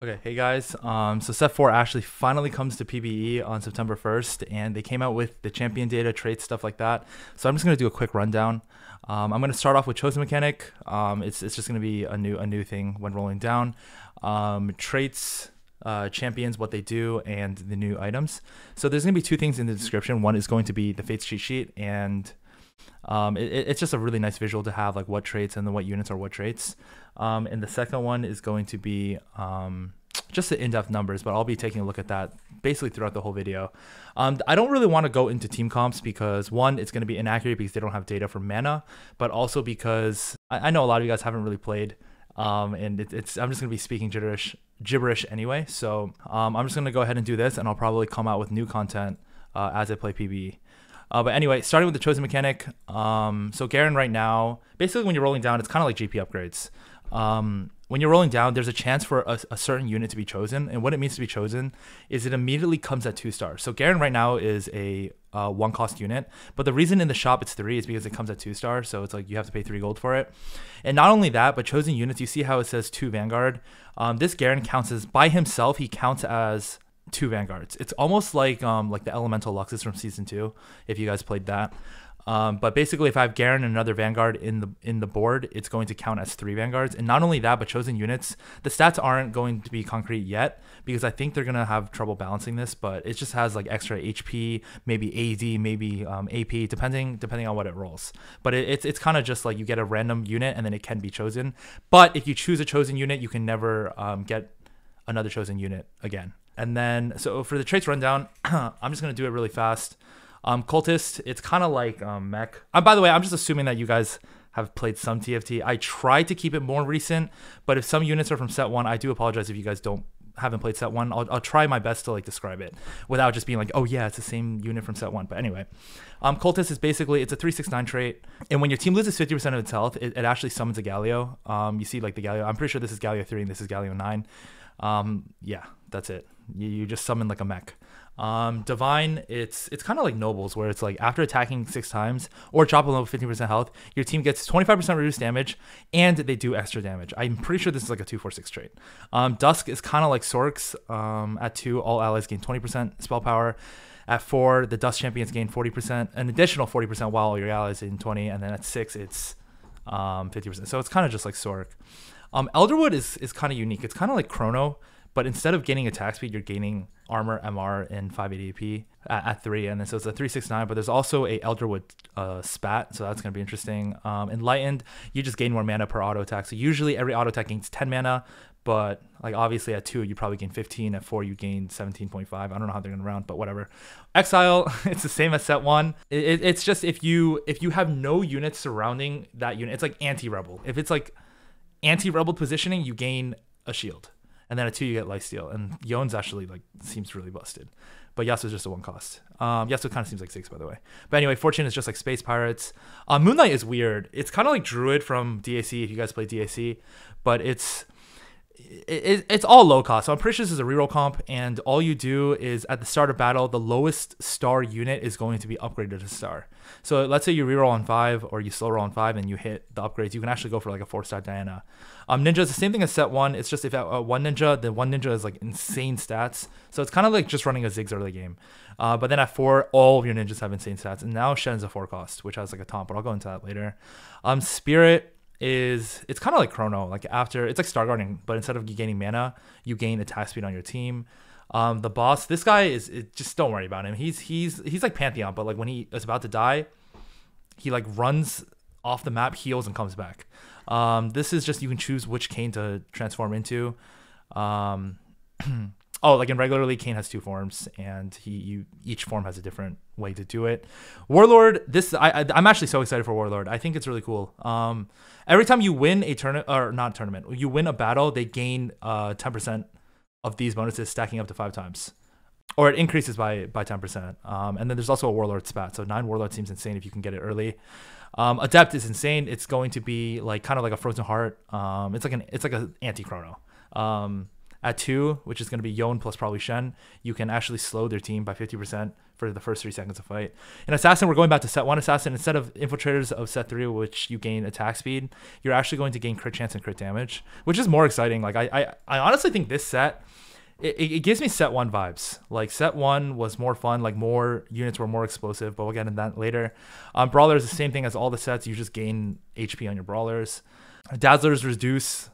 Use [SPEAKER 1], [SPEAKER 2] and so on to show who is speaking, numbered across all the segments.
[SPEAKER 1] Okay, hey guys. So set 4 actually finally comes to PBE on September 1st, and they came out with the champion data, traits, stuff like that. So I'm just gonna do a quick rundown. I'm gonna start off with chosen mechanic. It's just gonna be a new thing when rolling down. Traits, champions, what they do, and the new items. So there's gonna be two things in the description. One is going to be the Fates cheat sheet, and it's just a really nice visual to have, like what traits and then what units are what traits. And the second one is going to be just the in-depth numbers, but I'll be taking a look at that basically throughout the whole video. I don't really want to go into team comps because one, it's going to be inaccurate because they don't have data for mana, but also because I know a lot of you guys haven't really played, and I'm just going to be speaking gibberish anyway. So I'm just going to go ahead and do this, and I'll probably come out with new content as I play PBE. But anyway, starting with the chosen mechanic. So Garen right now, basically when you're rolling down, it's kind of like GP upgrades. When you're rolling down, there's a chance for a certain unit to be chosen. And what it means to be chosen is it immediately comes at 2 stars. So Garen right now is a 1 cost unit. But the reason in the shop it's 3 is because it comes at 2 stars. So it's like you have to pay 3 gold for it. And not only that, but chosen units, you see how it says 2 Vanguard. This Garen counts as, by himself, he counts as 2 Vanguards. It's almost like the Elemental Luxus from Season 2, if you guys played that. But basically, if I have Garen and another Vanguard in the board, it's going to count as 3 Vanguards. And not only that, but chosen units, the stats aren't going to be concrete yet because I think they're gonna have trouble balancing this. But it just has like extra HP, maybe AD, maybe AP, depending on what it rolls. But it's kind of just like you get a random unit and then it can be chosen. But if you choose a chosen unit, you can never get another chosen unit again. And then, so for the traits rundown, I'm just going to do it really fast. Cultist, it's kind of like mech. By the way, I'm just assuming that you guys have played some TFT. I try to keep it more recent, but if some units are from set 1, I do apologize if you guys haven't played set 1. I'll try my best to like describe it without just being like, oh yeah, it's the same unit from set 1. But anyway, Cultist is basically, it's a 369 trait, and when your team loses 50% of its health, it actually summons a Galio. You see like the Galio. I'm pretty sure this is Galio 3 and this is Galio 9. Yeah, that's it. You just summon like a mech. Divine, it's kind of like nobles, where it's like after attacking 6 times or drop below 15% health, your team gets 25% reduced damage and they do extra damage. I'm pretty sure this is like a 2/4/6 trait. Dusk is kind of like Sorks. At 2, all allies gain 20% spell power. At 4, the Dust champions gain 40%, an additional 40% while your allies gain 20, and then at 6 it's 50%. So it's kind of just like Sork. Elderwood is kind of unique. It's kind of like Chrono, but instead of gaining attack speed, you're gaining armor, MR, and 580 AP at 3. And then so it's a 369, but there's also a Elderwood spat, so that's going to be interesting. Enlightened, you just gain more mana per auto attack. So usually every auto attack gains 10 mana, but like obviously at 2, you probably gain 15. At 4, you gain 17.5. I don't know how they're going to round, but whatever. Exile, it's the same as set 1. It's just if you have no units surrounding that unit, it's like anti-rebel. If it's like anti-rebel positioning, you gain a shield. And then at 2, you get lifesteal. And Yon's actually like seems really busted. But Yasuo's just a 1 cost. Yasuo kind of seems like 6, by the way. But anyway, Fortune is just like Space Pirates. Moonlight is weird. It's kind of like Druid from DAC, if you guys play DAC. But it's all low cost. So I'm pretty sure this is a reroll comp. And all you do is at the start of battle, the lowest star unit is going to be upgraded to star. So let's say you reroll on 5 or you slow roll on 5 and you hit the upgrades. You can actually go for like a 4-star Diana. Ninja is the same thing as set 1. It's just if at 1 ninja, the 1 ninja is like insane stats. So it's kind of like just running a Ziggs early game. But then at 4, all of your ninjas have insane stats. And now Shen's a 4 cost, which has like a taunt, but I'll go into that later. Spirit it's kind of like Chrono. Like after, it's like Star Guardian, but instead of gaining mana, you gain attack speed on your team. The boss, this guy just don't worry about him. He's like Pantheon, but like when he is about to die, he like runs off the map, heals, and comes back. This is just, you can choose which Kayn to transform into. Oh, like in regular league, Kayn has 2 forms, and each form has a different way to do it. Warlord, I'm actually so excited for Warlord. I think it's really cool. Every time you win a tournament, or not tournament, you win a battle, they gain 10% of these bonuses, stacking up to 5 times, or it increases by 10%. And then there's also a Warlord spat. So 9 Warlord seems insane if you can get it early. Adept is insane. It's going to be like kind of like a Frozen Heart. It's like an anti-Chrono. At 2, which is going to be Yon plus probably Shen, you can actually slow their team by 50% for the first 3 seconds of fight. In Assassin, we're going back to set 1 Assassin. Instead of Infiltrators of set 3, which you gain attack speed, you're actually going to gain crit chance and crit damage, which is more exciting. Like I honestly think this set, it gives me set 1 vibes. Like set 1 was more fun, like more units were more explosive, but we'll get into that later. Brawler is the same thing as all the sets. You just gain HP on your brawlers. Dazzlers reduce,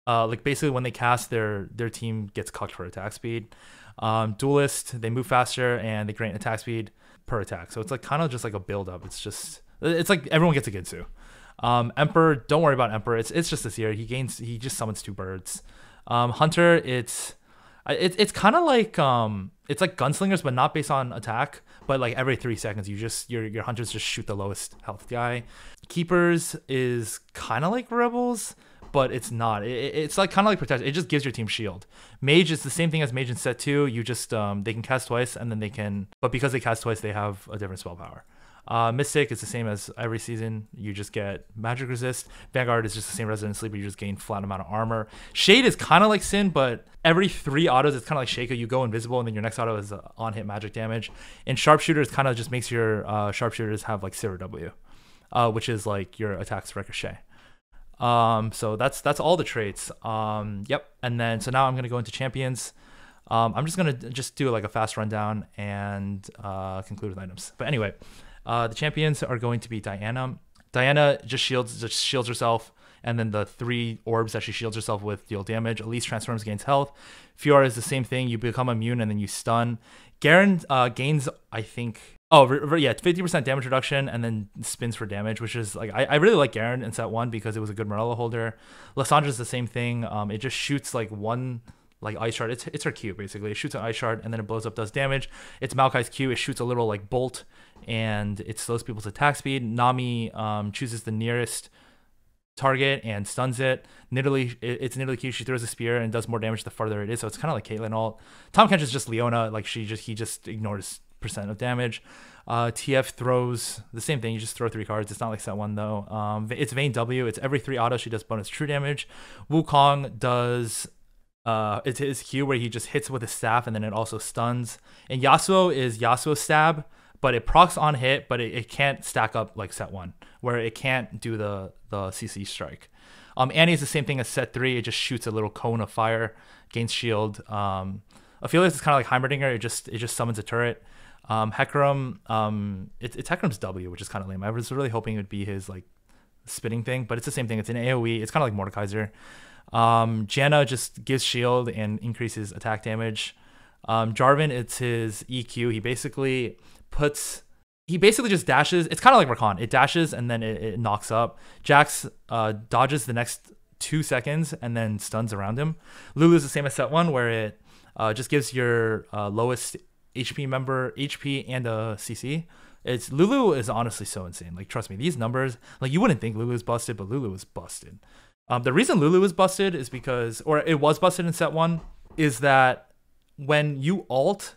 [SPEAKER 1] like basically when they cast, their team gets cucked for attack speed. Duelist, they move faster and they grant attack speed per attack. So it's like kind of just like a build up. It's like everyone gets a Ginsu. Emperor, don't worry about Emperor. It's just this year. He just summons 2 birds. Hunter, it's kind of like it's like Gunslingers, but not based on attack, but like every 3 seconds your hunters just shoot the lowest health guy. Keepers is kind of like Rebels, but it's not. It's like kind of like Protect. It just gives your team shield. Mage is the same thing as Mage in set 2. You just they can cast twice, and then they can, but because they cast twice, they have a different spell power. Mystic is the same as every season. You just get magic resist. Vanguard is just the same Resident Sleeper. You just gain flat amount of armor. Shade is kind of like Sin, but every 3 autos, it's kind of like Shaco. You go invisible, and then your next auto is on hit magic damage. And Sharpshooters kind of just makes your Sharpshooters have like Zero W, which is like your attacks ricochet. So that's all the traits. Yep. And then so now I'm gonna go into champions. I'm just gonna do like a fast rundown and conclude with items. But anyway. The champions are going to be Diana. Diana just shields herself, and then the 3 orbs that she shields herself with deal damage. Elise transforms, gains health. Fiora is the same thing. You become immune and then you stun. Garen gains, I think, 50% damage reduction and then spins for damage, which is like I really like Garen in set 1 because it was a good Morello holder. Lysandra is the same thing. It just shoots like one like ice shard. It's her Q basically. It shoots an ice shard and then it blows up, does damage. It's Maokai's Q. It shoots a little like bolt and it slows people's attack speed. Nami chooses the nearest target and stuns it. It's Nidalee Q. She throws a spear and does more damage the farther it is. So it's kind of like Caitlyn ult. Tahm Kench is just Leona. Like he just ignores % of damage. TF throws the same thing. You just throw 3 cards. It's not like set 1 though. It's Vayne W. It's every 3 autos she does bonus true damage. Wukong does it's his Q where he just hits with his staff and then it also stuns. And Yasuo is Yasuo stab, but it procs on hit, but it can't stack up like set 1 where it can't do the CC strike. Annie is the same thing as set 3. It just shoots a little cone of fire, gains shield. Aphelios is kind of like Heimerdinger. It just summons a turret. Hecarim, it's Hecarim's W, which is kind of lame. I was really hoping it would be his like spinning thing, but it's the same thing. It's an AoE. It's kind of like Mordekaiser. Janna just gives shield and increases attack damage. Jarvan, it's his EQ. He basically just dashes. It's kind of like Rakan. It dashes and then it knocks up. Jax dodges the next 2 seconds and then stuns around him. Lulu is the same as set 1 where it just gives your lowest HP member HP and a CC. Lulu is honestly so insane. Like trust me, these numbers, like you wouldn't think Lulu is busted, but Lulu is busted. The reason Lulu is busted is because, or it was busted in set 1, is that when you ult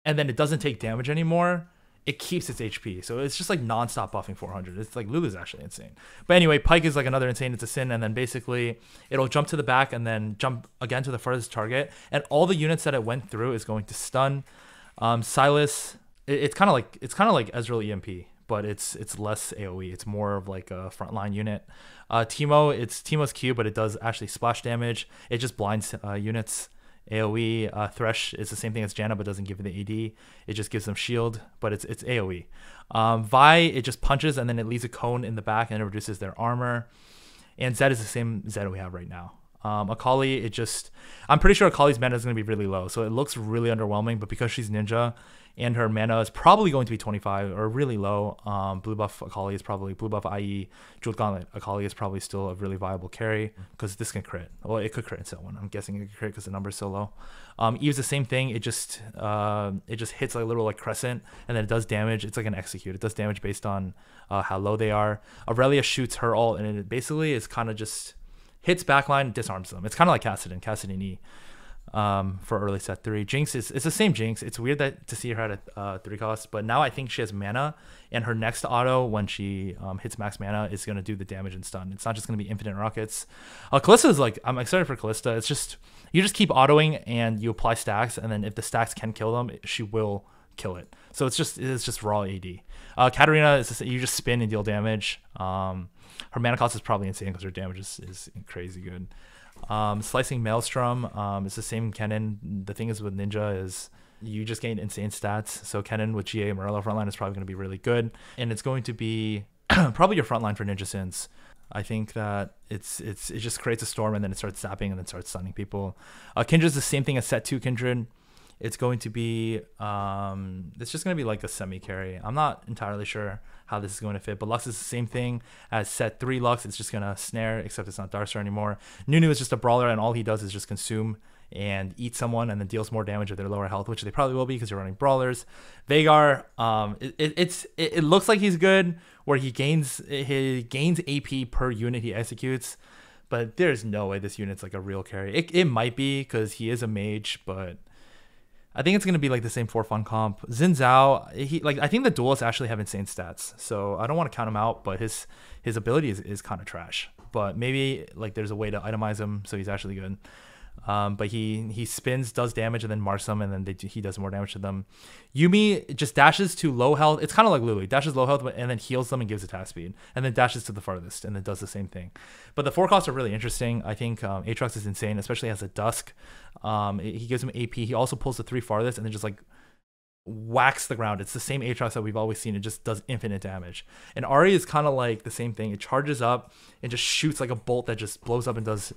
[SPEAKER 1] and then it doesn't take damage anymore, it keeps its HP. So it's just like non-stop buffing 400. It's like Lulu's actually insane. But anyway, Pyke is like another insane. It's a Sin, and then basically it'll jump to the back and then jump again to the furthest target, and all the units that it went through is going to stun. Silas, it's kind of like Ezreal EMP, but it's less AoE. It's more of like a frontline unit. Teemo, it's Teemo's Q, but it does actually splash damage. It just blinds units. AoE. Thresh is the same thing as Janna, but doesn't give it the AD. It just gives them shield, but it's AoE. Vi, it just punches and then it leaves a cone in the back and it reduces their armor. And Zed is the same Zed we have right now. Akali, I'm pretty sure Akali's mana is going to be really low, so it looks really underwhelming, but because she's ninja and her mana is probably going to be 25 or really low, blue buff Akali is probably, blue buff i.e. Jeweled Gauntlet Akali is probably still a really viable carry because this can crit. Well, it could crit in set 1. I'm guessing it could crit because the number is so low. Eve's the same thing. It just hits like a little like crescent and then it does damage. It's like an execute. It does damage based on how low they are. Aurelia shoots her ult and it basically is kind of just hits backline, disarms them. It's kind of like Kassadin E. for early set 3. Jinx is it's the same Jinx. It's weird that to see her at a 3 cost, but now I think she has mana, and her next auto when she hits max mana is going to do the damage and stun. It's not just going to be infinite rockets. Kalista is like, I'm excited for Kalista. It's just, you just keep autoing and you apply stacks, and then if the stacks can kill them, she will kill it. So it's just raw AD. Katarina is just, you just spin and deal damage. Her mana cost is probably insane because her damage is crazy good. Slicing Maelstrom, it's the same Kennen. The thing is with Ninja is you just gain insane stats. So Kennen with GA and Morello frontline is probably going to be really good, and it's going to be probably your frontline for Ninja Sins. I think that it just creates a storm, and then it starts zapping and then starts stunning people. Kindred's the same thing as set 2 Kindred. It's going to be it's just going to be like a semi carry. I'm not entirely sure how this is going to fit, but Lux is the same thing as set 3 Lux. It's just going to snare, except it's not Darkstar anymore. Nunu is just a brawler, and all he does is just consume and eat someone and then deals more damage with their lower health, which they probably will be because you're running brawlers. Veigar, it looks like he's good, where he gains AP per unit he executes, but there's no way this unit's like a real carry. It might be because he is a mage, but I think it's going to be like the same for fun comp. Xin Zhao, I think the duelists actually have insane stats, so I don't want to count him out, but his ability is kind of trash. But maybe like there's a way to itemize him so he's actually good. But he spins, does damage, and then marks them, and then he does more damage to them. Yumi just dashes to low health. It's kind of like Lulu. He dashes low health, and then heals them and gives attack speed, and then dashes to the farthest, and then does the same thing. But the 4 costs are really interesting. I think Aatrox is insane, especially as a Dusk. He gives him AP. He also pulls the 3 farthest, and then just like whacks the ground. It's the same Aatrox that we've always seen. It just does infinite damage. And Ahri is kind of like the same thing. It charges up and just shoots like a bolt that just blows up and does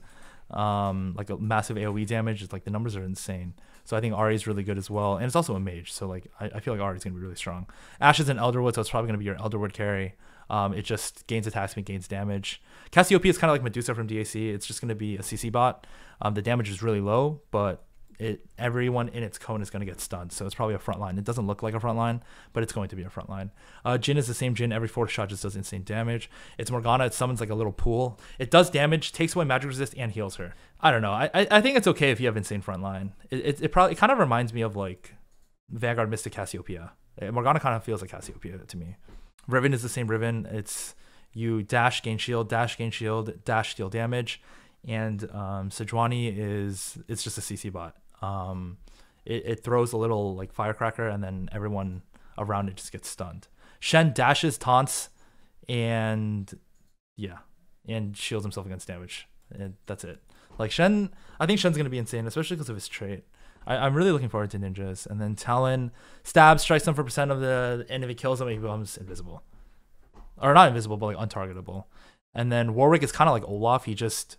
[SPEAKER 1] like a massive AoE damage. It's like the numbers are insane. So I think Ahri is really good as well, and it's also a mage, so like I feel like Ahri is gonna be really strong. Ashe is an Elderwood, so it's probably gonna be your Elderwood carry. It just gains attack speed, gains damage. Cassiopeia is kind of like Medusa from DAC. It's just gonna be a CC bot. The damage is really low, but everyone in its cone is going to get stunned, so it's probably a front line. It doesn't look like a front line, but it's going to be a front line. Jhin is the same Jhin. Every 4th shot just does insane damage. It's Morgana. It summons like a little pool. It does damage, takes away magic resist, and heals her. I don't know. I think it's okay if you have insane front line. It kind of reminds me of like Vanguard Mystic Cassiopeia. Morgana kind of feels like Cassiopeia to me. Riven is the same Riven. It's you dash, gain shield, dash, gain shield, dash, deal damage. And Sejuani it's just a CC bot. It throws a little like firecracker, and then everyone around it just gets stunned. Shen dashes, taunts, and shields himself against damage. And that's it. Like Shen, I think Shen's gonna be insane, especially because of his trait. I'm really looking forward to ninjas. And then Talon stabs, strikes them for percent of and if he kills them, he becomes invisible, or not invisible, but like untargetable. And then Warwick is kind of like Olaf. He just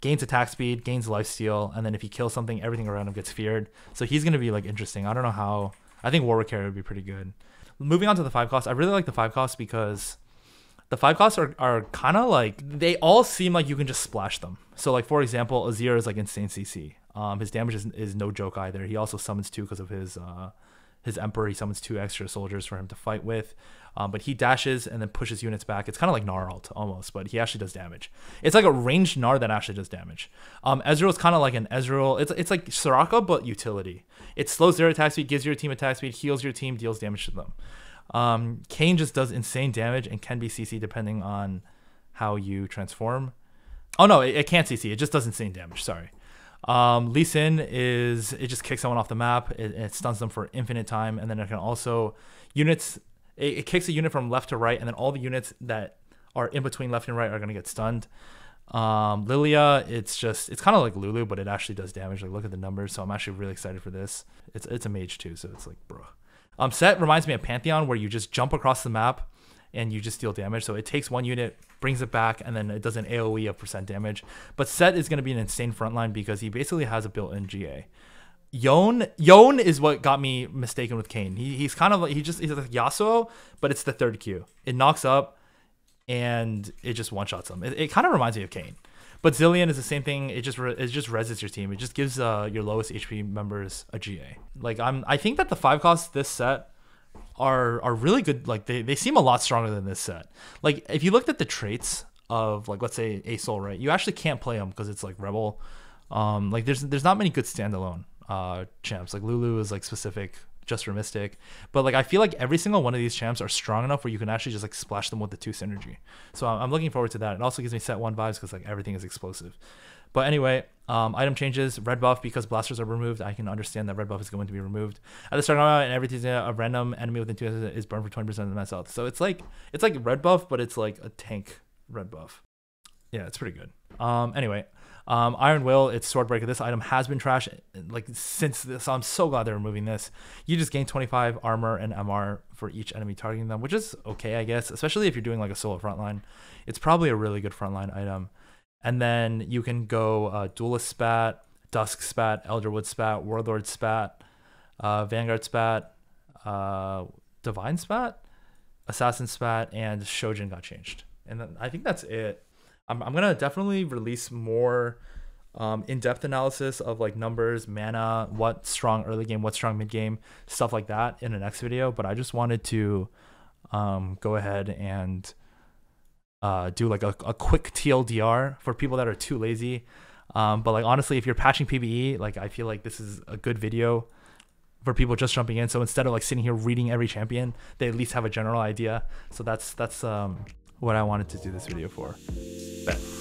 [SPEAKER 1] gains attack speed, gains lifesteal, and then if he kills something, everything around him gets feared. So he's going to be like interesting. I don't know how. I think Warwick carry would be pretty good. Moving on to the 5 costs, I really like the 5 costs because the 5 costs are kind of like, they all seem like you can just splash them. So like, for example, Azir is like insane CC. His damage is no joke either. He also summons 2 because of his Emperor. He summons 2 extra soldiers for him to fight with. But he dashes and then pushes units back. It's kind of like Gnar ult almost, but he actually does damage. It's like a ranged Gnar that actually does damage. Ezreal is kind of like an Ezreal. It's like Soraka, but utility. It slows their attack speed, gives your team attack speed, heals your team, deals damage to them. Kayn just does insane damage and can be CC depending on how you transform. Oh no, it can't CC. It just does insane damage. Sorry. Lee Sin it just kicks someone off the map. It stuns them for infinite time, and then it can also it kicks a unit from left to right, and then all the units that are in between left and right are gonna get stunned. Lilia, it's kind of like Lulu, but it actually does damage. Like, look at the numbers. So I'm actually really excited for this. It's a mage too, so it's like, bro. Set reminds me of Pantheon, where you just jump across the map and you just deal damage. So it takes one unit, brings it back, and then it does an AoE of percent damage. But Set is going to be an insane frontline because he basically has a built-in GA. Yone is what got me mistaken with Kayn. He's kind of like, he's like Yasuo, but it's the 3rd Q. It knocks up and it just one-shots him. It kind of reminds me of Kayn. But Zillion is the same thing. It just reses your team. It just gives your lowest HP members a GA. Like, I think that the 5 costs this set are really good. Like, they seem a lot stronger than this set. Like, if you looked at the traits of, like, let's say a Soul, right? You actually can't play them because it's like Rebel. Like there's not many good standalone champs. Like Lulu is like specific just for Mystic, but like I feel like every single one of these champs are strong enough where you can actually just like splash them with the 2 synergy. So I'm looking forward to that. It also gives me set 1 vibes because like everything is explosive. But anyway, item changes, red buff because blasters are removed. I can understand that red buff is going to be removed at the start of and everything. A random enemy within 2 is burned for 20% of the max health. So it's like red buff, but it's like a tank red buff. Yeah, it's pretty good. Anyway, Iron Will, it's Swordbreaker. This item has been trashed like since this, so I'm so glad they're removing this. You just gain 25 armor and MR for each enemy targeting them, which is okay, I guess, especially if you're doing like a solo frontline. It's probably a really good frontline item. And then you can go Duelist Spat, Dusk Spat, Elderwood Spat, Warlord Spat, Vanguard Spat, Divine Spat, Assassin Spat, and Shojin got changed. And then I think that's it. I'm going to definitely release more in-depth analysis of like numbers, mana, what's strong early game, what's strong mid game, stuff like that in the next video. But I just wanted to go ahead and do like a quick TLDR for people that are too lazy. But like honestly, if you're patching PvE, like I feel like this is a good video for people just jumping in. So instead of like sitting here reading every champion, they at least have a general idea. So that's what I wanted to do this video for. Bet.